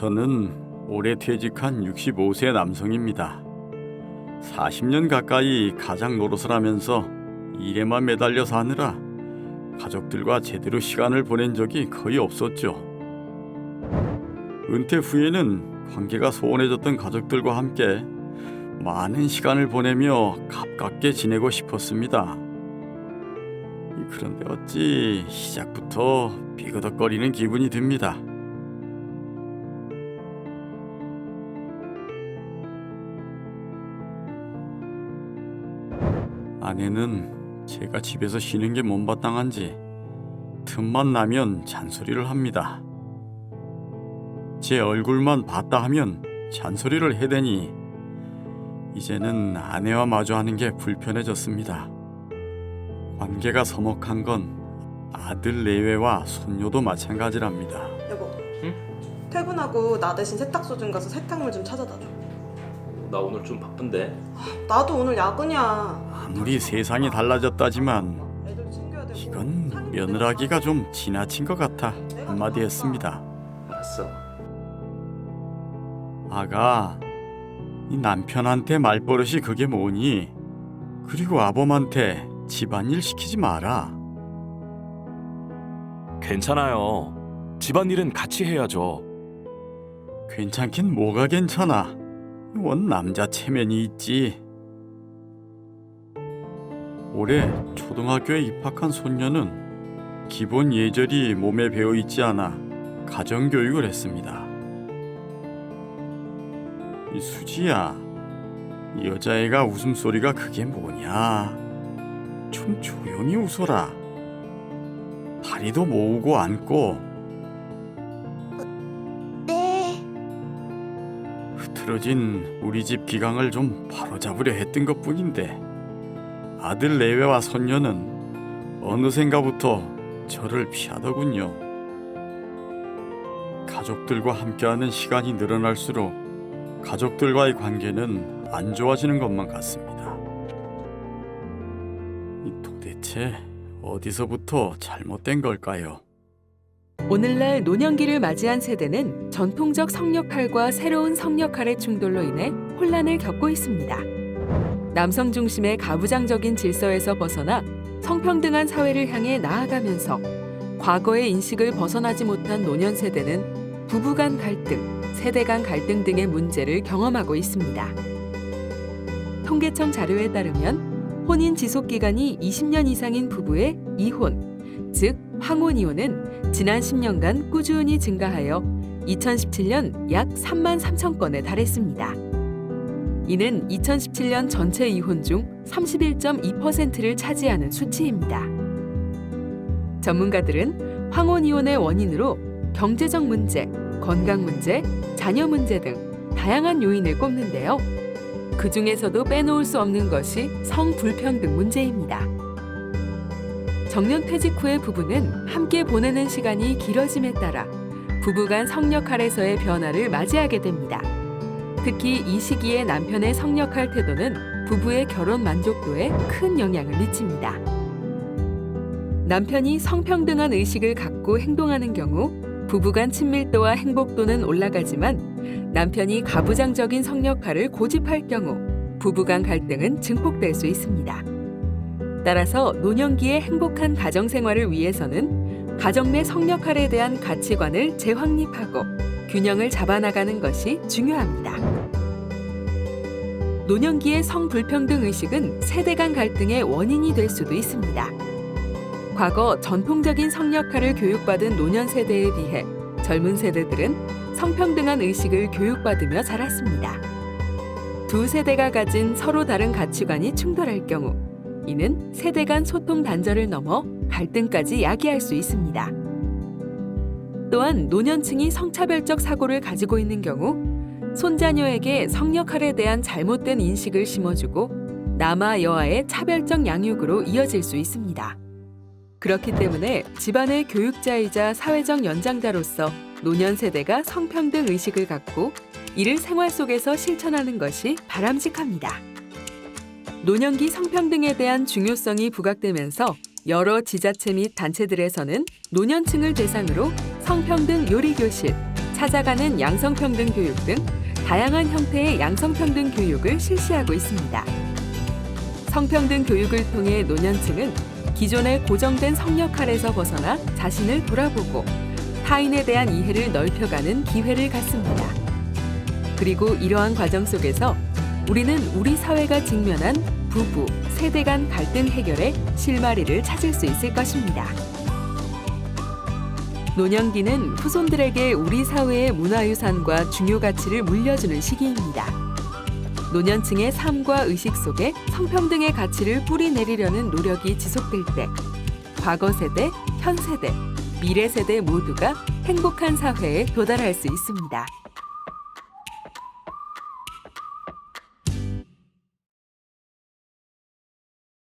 저는 올해 퇴직한 65세 남성입니다. 40년 가까이 가장 노릇을 하면서 일에만 매달려 사느라 가족들과 제대로 시간을 보낸 적이 거의 없었죠. 은퇴 후에는 관계가 소원해졌던 가족들과 함께 많은 시간을 보내며 가깝게 지내고 싶었습니다. 그런데 어찌 시작부터 비거덕거리는 기분이 듭니다. 아내는 제가 집에서 쉬는 게 못마땅한지 틈만 나면 잔소리를 합니다. 제 얼굴만 봤다 하면 잔소리를 해대니 이제는 아내와 마주하는 게 불편해졌습니다. 관계가 서먹한 건 아들 내외와 손녀도 마찬가지랍니다. 여보, 응? 퇴근하고 나 대신 세탁소 좀 가서 세탁물 좀 찾아다 줘. 나 오늘 좀 바쁜데. 나도 오늘 야근이야. 아무리 세상이 달라졌다지만 애들 챙겨야 되고. 이건 상임도 며느라기가 내가 좀 지나친 것 같아 한마디 했습니다. 알았어. 아가, 이 남편한테 말버릇이 그게 뭐니? 그리고 아범한테 집안일 시키지 마라. 괜찮아요. 집안일은 같이 해야죠. 괜찮긴 뭐가 괜찮아. 원 남자 체면이 있지. 올해 초등학교에 입학한 손녀는 기본 예절이 몸에 배어 있지 않아 가정교육을 했습니다. 이 수지야, 이 여자애가 웃음소리가 그게 뭐냐? 좀 조용히 웃어라. 다리도 모으고 앉고. 네. 흐트러진 우리 집 기강을 좀 바로잡으려 했던 것뿐인데 아들 내외와 손녀는 어느샌가부터 저를 피하더군요. 가족들과 함께하는 시간이 늘어날수록 가족들과의 관계는 안 좋아지는 것만 같습니다. 이 도대체 어디서부터 잘못된 걸까요? 오늘날 노년기를 맞이한 세대는 전통적 성역할과 새로운 성역할의 충돌로 인해 혼란을 겪고 있습니다. 남성 중심의 가부장적인 질서에서 벗어나 성평등한 사회를 향해 나아가면서 과거의 인식을 벗어나지 못한 노년 세대는 부부 간 갈등, 세대 간 갈등 등의 문제를 경험하고 있습니다. 통계청 자료에 따르면 혼인 지속 기간이 20년 이상인 부부의 이혼, 즉 황혼 이혼은 지난 10년간 꾸준히 증가하여 2017년 약 3만 3천 건에 달했습니다. 이는 2017년 전체 이혼 중 31.2%를 차지하는 수치입니다. 전문가들은 황혼 이혼의 원인으로 경제적 문제, 건강 문제, 자녀 문제 등 다양한 요인을 꼽는데요. 그 중에서도 빼놓을 수 없는 것이 성불평등 문제입니다. 정년 퇴직 후의 부부는 함께 보내는 시간이 길어짐에 따라 부부 간 성역할에서의 변화를 맞이하게 됩니다. 특히 이 시기에 남편의 성역할 태도는 부부의 결혼 만족도에 큰 영향을 미칩니다. 남편이 성평등한 의식을 갖고 행동하는 경우 부부 간 친밀도와 행복도는 올라가지만 남편이 가부장적인 성역할을 고집할 경우 부부 간 갈등은 증폭될 수 있습니다. 따라서 노년기의 행복한 가정생활을 위해서는 가정 내 성역할에 대한 가치관을 재확립하고 균형을 잡아나가는 것이 중요합니다. 노년기의 성불평등 의식은 세대 간 갈등의 원인이 될 수도 있습니다. 과거 전통적인 성역할을 교육받은 노년 세대에 비해 젊은 세대들은 성평등한 의식을 교육받으며 자랐습니다. 두 세대가 가진 서로 다른 가치관이 충돌할 경우 이는 세대 간 소통 단절을 넘어 갈등까지 야기할 수 있습니다. 또한 노년층이 성차별적 사고를 가지고 있는 경우 손자녀에게 성역할에 대한 잘못된 인식을 심어주고 남아 여아의 차별적 양육으로 이어질 수 있습니다. 그렇기 때문에 집안의 교육자이자 사회적 연장자로서 노년 세대가 성평등 의식을 갖고 이를 생활 속에서 실천하는 것이 바람직합니다. 노년기 성평등에 대한 중요성이 부각되면서 여러 지자체 및 단체들에서는 노년층을 대상으로 성평등 요리교실, 찾아가는 양성평등 교육 등 다양한 형태의 양성평등 교육을 실시하고 있습니다. 성평등 교육을 통해 노년층은 기존의 고정된 성 역할에서 벗어나 자신을 돌아보고 타인에 대한 이해를 넓혀가는 기회를 갖습니다. 그리고 이러한 과정 속에서 우리는 우리 사회가 직면한 부부, 세대 간 갈등 해결의 실마리를 찾을 수 있을 것입니다. 노년기는 후손들에게 우리 사회의 문화유산과 중요 가치를 물려주는 시기입니다. 노년층의 삶과 의식 속에 성평등의 가치를 뿌리내리려는 노력이 지속될 때 과거 세대, 현 세대, 미래 세대 모두가 행복한 사회에 도달할 수 있습니다.